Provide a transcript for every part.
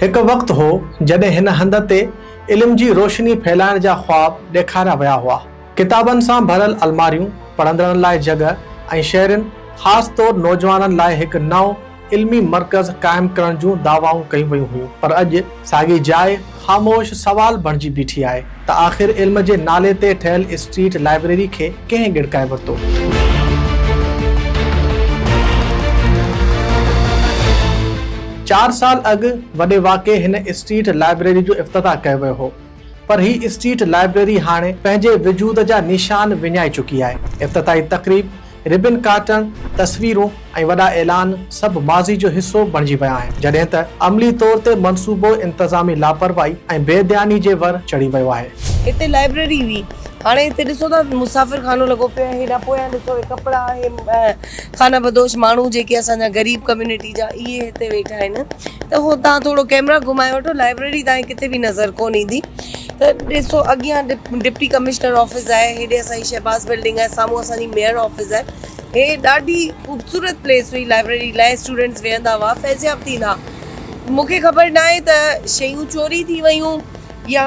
एक वक्त हो जॾहिं हिन हंध ते इल्म जी रोशनी फैलाइण जा ख्वाब ॾेखारिया विया हुआ। किताबनि सां भरियल अलमारियूं, पढ़ंदड़नि लाइ जॻह ऐं शहरनि, ख़ासि तौर नौजवाननि लाइ हिकु नओं इल्मी मर्कज़ काइम करण जूं दावाऊं कयूं वयूं हुयूं। पर अॼु साॻी जाइ ख़ामोश सवाल बणिजी बीठी आहे त आख़िर इल्म जे नाले ते ठहियल स्ट्रीट लाइब्रेरी खे कंहिं गिड़काए वरितो। 4 साल अॻु वॾे वाक़े हिन स्ट्रीट लाइब्रेरी जो इफ़्तिताह कयो वियो हो, पर ही स्ट्रीट लाइब्रेरी हाणे पंहिंजे वजूद जा निशान विञाए चुकी आहे। इफ़्तिताही तक़रीब, रिबन काटण, तस्वीरूं ऐं वॾा ऐलान सभु माज़ी जो हिसो बणिजी विया आहिनि, जॾहिं त अमली तौर ते मंसूबो इंतज़ामी लापरवाही ऐं बेध्यानी जे वर चढ़ी वियो आहे। हिते लाइब्रेरी हुई, हाणे हिते ॾिसो था मुसाफ़िर खानो लॻो पियो आहे। हेॾा पोयां ॾिसो कपिड़ा आहे, खाना बदोश माण्हू जेके असांजा ग़रीब कम्युनिटी जा इहे हिते वेठा आहिनि। त हो तव्हां थोरो कैमरा घुमाए वठो, लाइब्रेरी तव्हांखे किथे बि नज़र कोन ईंदी। त ॾिसो अॻियां डिप्टी कमिश्नर ऑफिस आहे, हेॾे असांजी शहबाज़ बिल्डिंग आहे, साम्हूं असांजी मेयर ऑफिस आहे। हे ॾाढी ख़ूबसूरत प्लेस हुई लाइब्रेरी लाइ, स्टूडेंट्स वेहंदा हुआ, फैज़याब थींदा। मूंखे ख़बर न आहे त शयूं चोरी थी वियूं या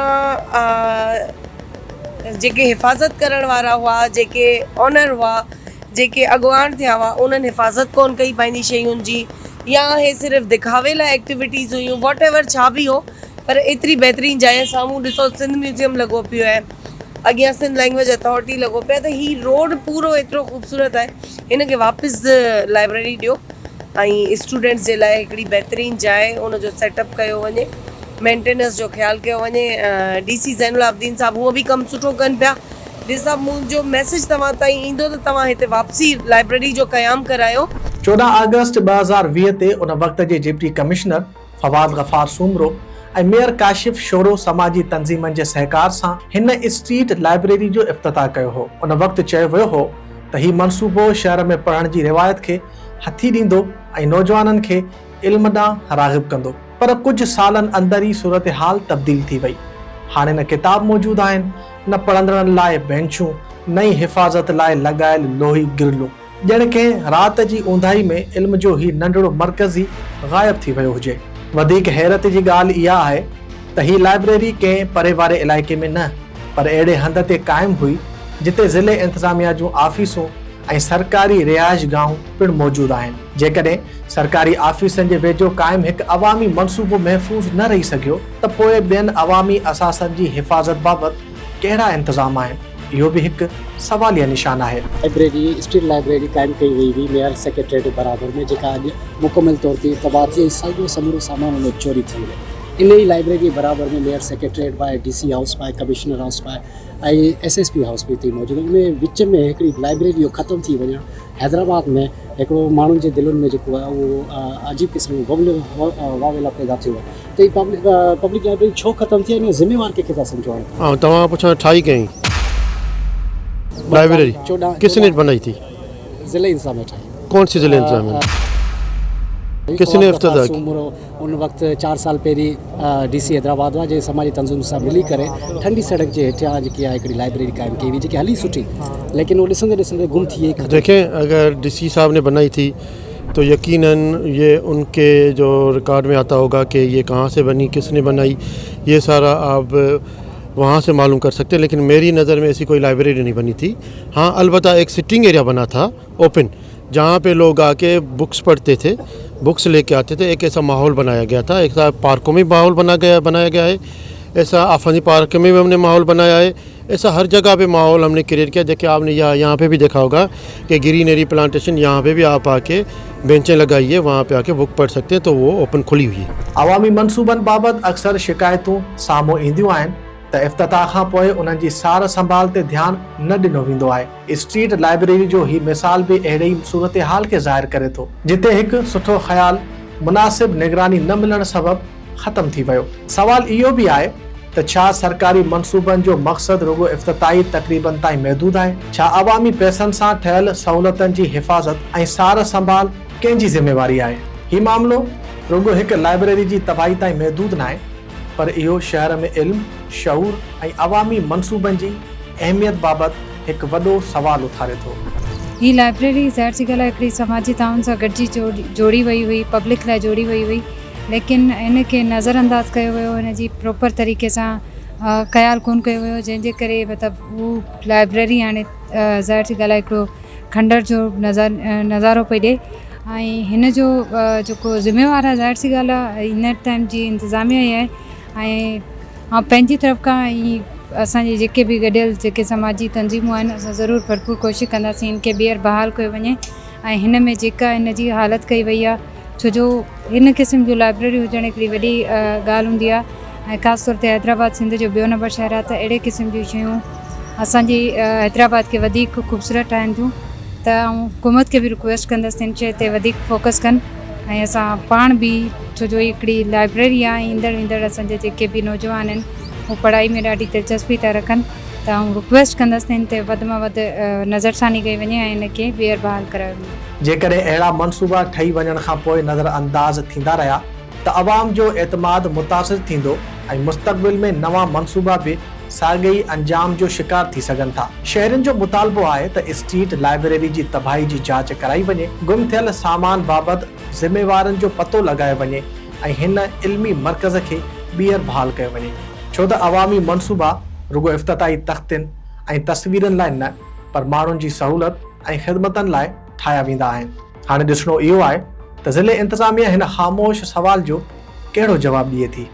जेके हिफ़ाज़त करण वारा हुआ, जेके ऑनर हुआ, जेके अॻुवान थिया हुआ, उन्हनि हिफ़ाज़त कोन कई पंहिंजी शयुनि जी, या हे सिर्फ़ु दिखावे लाइ एक्टिविटीज़ हुयूं, वॉट एवर छा बि हो। पर एतिरी बहितरीनु जाइ, साम्हूं ॾिसो सिंध म्यूज़ियम लॻो पियो आहे, अॻियां सिंध लैंग्वेज अथॉरिटी लॻो पियो आहे। त ही रोड पूरो एतिरो ख़ूबसूरत आहे, हिन खे वापसि लाइब्रेरी ॾियो ऐं स्टूडेंट्स जे लाइ हिकिड़ी बहितरीनु जाइ उनजो सेटअप कयो वञे, मेंटेनेंस जो ख़्यालु कयो वञे। DC ज़ैनुल आबिदीन साहब उहो बि कमु सुठो कनि पिया। ॾिसा, मुंहिंजो मैसेज तव्हां ताईं ईंदो त तव्हां हिते वापसी लाइब्रेरी जो क़याम करायो। 14 अगस्त 2020 ते उन वक़्त जे डिप्टी कमिश्नर फवाद गफ़ार सूमरो ऐं मेयर काशिफ शोरो समाजी तंज़ीमनि जे सहकार सां हिन स्ट्रीट लाइब्रेरी जो इफ़्तिताह कयो हो। उन वक़्तु चयो वियो हो त ही मनसूबो शहर में पढ़ण जी रिवायत खे हथी ॾींदो ऐं नौजवाननि खे इल्म ॾांहुं राग़िब कंदो। पर कुझु सालनि अंदर ई सूरत हाल तब्दील थी वई। हाणे न किताब मौजूदु आहिनि, न पढ़ंदड़नि लाइ बेंचूं, न ई हिफ़ाज़त लाइ लॻायल लोही गिरलूं। ॼण कंहिं राति जी ऊंधाई में इल्म जो ही नंढड़ो मर्कज़ ई ग़ाइब थी वियो हुजे। वधीक हैरत जी ॻाल्हि इहा आहे त ही लाइब्रेरी कंहिं परे वारे इलाइक़े में न, पर अहिड़े हंध ते क़ाइमु हुई जिते ज़िले इंतिज़ामिया जूं ऑफिसूं ऐं सरकारी रिहाइश गाहूं पिणु मौजूदु आहिनि। जेकॾहिं सरकारी ऑफिसनि जे वेझो क़ाइमु हिकु अवामी मनसूबो महफ़ूज़ न रही सघियो त पोइ ॿियनि अवामी असासनि जी हिफ़ाज़त बाबति कहिड़ा इंतज़ाम आहिनि, इहो बि हिकु सवालिया निशान आहे। लाइब्रेरी, स्ट्रीट लाइब्रेरी क़ाइमु कई वई हुई मेयर सेक्रेटरीट बराबरि में, जेका अॼु मुकमल तौर ते तबाह थी, सॼो समूरो सामान हुन चोरी थी वियो। इन ई लाइब्रेरी बराबरि में मेयर सेक्रेटरीट पाए, DC हाउस पाए, कमिश्नर हाउस पाए ऐं SSP हाउस बि थी मौजूदु। उन विच में हिकिड़ी लाइब्रेरी जो ख़तमु थी वञणु हैदराबाद में हिकिड़ो माण्हुनि जे दिलनि में जेको आहे उहो अजीब क़िस्म जो वावेला पैदा थियो आहे। त हीअ पब्लिक लाइब्रेरी छो ख़तमु थी आहे, इन ज़िम्मेवार कंहिंखे था सम्झो? हाँ, तव्हां पुछो ठाही कहीं लाइब्रेरी किसने बनाई थी? ज़िले इंतज़ामिया ठाही। कौन सी ज़िले इंतज़ामिया? किसने इफ्तिताह की? उन वक़्तु 4 साल पहिरीं DC हैदराबाद हुआ, जे समाजी तंज़ीम सां मिली करे ठंडी सड़क जे हेठियां जेकी आहे हिकिड़ी लाइब्रेरी क़ाइमु कई हुई, जेकी हली सुठी, लेकिन वो ॾिसंदे ॾिसंदे गुम थी वई। देखें, अगर DC साहब ने बनाई थी तो यकीनन ये उनके जो रिकॉर्ड में आता होगा कि ये कहाँ से बनी, किसने बनाई, ये सारा आप वहाँ से मालूम कर सकते हैं। लेकिन मेरी नज़र में ऐसी कोई लाइब्रेरी नहीं बनी थी। हाँ, अलबत्ता एक सिटिंग एरिया बना था ओपन, जहाँ पे लोग आके बुक्स पढ़ते थे, बुक्स लेके आते थे। एक ऐसा माहौल बनाया गया था, एक पार्कों में माहौल बनाया गया है, ऐसा आफानी पार्क में भी हमने माहौल बनाया है, ऐसा हर जगह पे माहौल हमने क्रिएट किया। देखिए, आपने यहाँ पे भी देखा होगा कि ग्रीनरी प्लांटेशन, यहाँ पे भी आप आके बेंचें लगाइए, वहाँ पे आके बुक पढ़ सकते हैं, तो वो ओपन खुली हुई है। अवामी मनसूबनि बाबति अक्सर शिकायतूं साम्हूं ईंदियूं आहिनि त इफ़्तिताह खां पोइ उन्हनि जी सार संभाल ते ध्यानु न ॾिनो वेंदो आहे। स्ट्रीट लाइब्रेरी जो ही मिसाल बि अहिड़े ई सूरत हाल खे ज़ाहिर करे थो, जिते हिकु सुठो ख़्याल मुनासिब निगरानी न मिलण सबबि ख़तमु थी वियो। सवाल इहो बि आहे त छा सरकारी मनसूबनि जो मक़सदु रुगो इफ़्तिताही तक़रीबनि ताईं महदूद आहे? छा अवामी पैसनि सां ठहियल सहूलियतनि जी हिफ़ाज़त ऐं सार संभाल कंहिंजी ज़िम्मेवारी आहे? हीउ मामिलो रुगो हिकु लाइब्रेरी जी तबाही ताईं महदूद न आहे, पर इहो शहर में इल्म, शऊर ऐं अवामी मनसूबनि जी अहमियत बाबति हिकु वॾो सवाल उथारे थो। ही लाइब्रेरी ज़ाहिर सी ॻाल्हि आहे हिकिड़ी समाजी ताउन सां गॾिजी जोड़ी वई हुई, पब्लिक लाइ जोड़ी वई हुई लेकिन इन खे नज़रअंदाज़ कयो वियो, हिन जी प्रॉपर तरीक़े सां ख़्यालु कोन कयो वियो, जंहिंजे करे मतिलबु उहा लाइब्रेरी हाणे ज़ाहिर सी ॻाल्हि आहे हिकिड़ो खंडर जो नज़ारो पई ॾिए। ऐं हिन जो जेको ज़िम्मेवार आहे ज़ाहिर सी ॻाल्हि आहे हिन टाइम जी इंतिज़ामिया ई आहे। ऐं पंहिंजी तरफ़ खां ई असांजे जेके बि गॾियल जेके समाजी तंज़ीमूं आहिनि, असां ज़रूरु भरपूर कोशिशि कंदासीं हिन खे ॿीहर बहाल कयो वञे। ऐं हिन में जेका हिन जी हालत कई वई आहे, छो जो हिन क़िस्म जो लाइब्रेरी हुजणु हिकिड़ी वॾी ॻाल्हि हूंदी आहे। ऐं ख़ासि तौर ते हैदराबाद सिंध जो ॿियो नंबर शहर आहे, त अहिड़े क़िस्म जूं शयूं असांजी हैदराबाद खे वधीक ख़ूबसूरत ठाहिनि थियूं। त हुकूमत खे बि रिक्वेस्ट कंदसि हिन शइ ते वधीक फोकस कनि। ऐं असां पाण बि, छो जो हिकिड़ी लाइब्रेरी आहे, ईंदड़ वेंदड़ असांजे जेके बि नौजवान आहिनि उहे पढ़ाई में ॾाढी दिलचस्पी था रखनि, त रिक्वेस्ट कंदसि हिन ते वधि मां वधि नज़रसानी कई वञे ऐं हिन खे ॿीहर बहाल करायो वञे। जेकॾहिं अहिड़ा मनसूबा ठही वञण खां पोइ नज़रअंदाज़ थींदा रहिया त अवाम जो एतमाद मुतासिर थींदो ऐं मुस्तक़बिल में नवां मनसूबा बि साॻिए अंजाम जो शिकार थी सघनि था। शहरनि जो मुतालबो आहे त स्ट्रीट लाइब्रेरी जी तबाही जी जांच कराई वञे, गुम थियल सामान बाबति ज़िम्मेवारनि जो पतो लॻायो वञे ऐं हिन इल्मी मर्कज़ खे ॿीहर बहाल कयो वञे। छो त अवामी मनसूबा रुगो इफ़्तिताही तख़्तियुनि ऐं तस्वीरनि लाइ न, पर माण्हुनि जी सहूलत ऐं ख़िदमतनि लाइ ठाहिया वेंदा आहिनि। हाणे ॾिसणो इहो आहे त ज़िले इंतिज़ामिया हिन ख़ामोश सवाल जो कहिड़ो जवाबु ॾिए थी।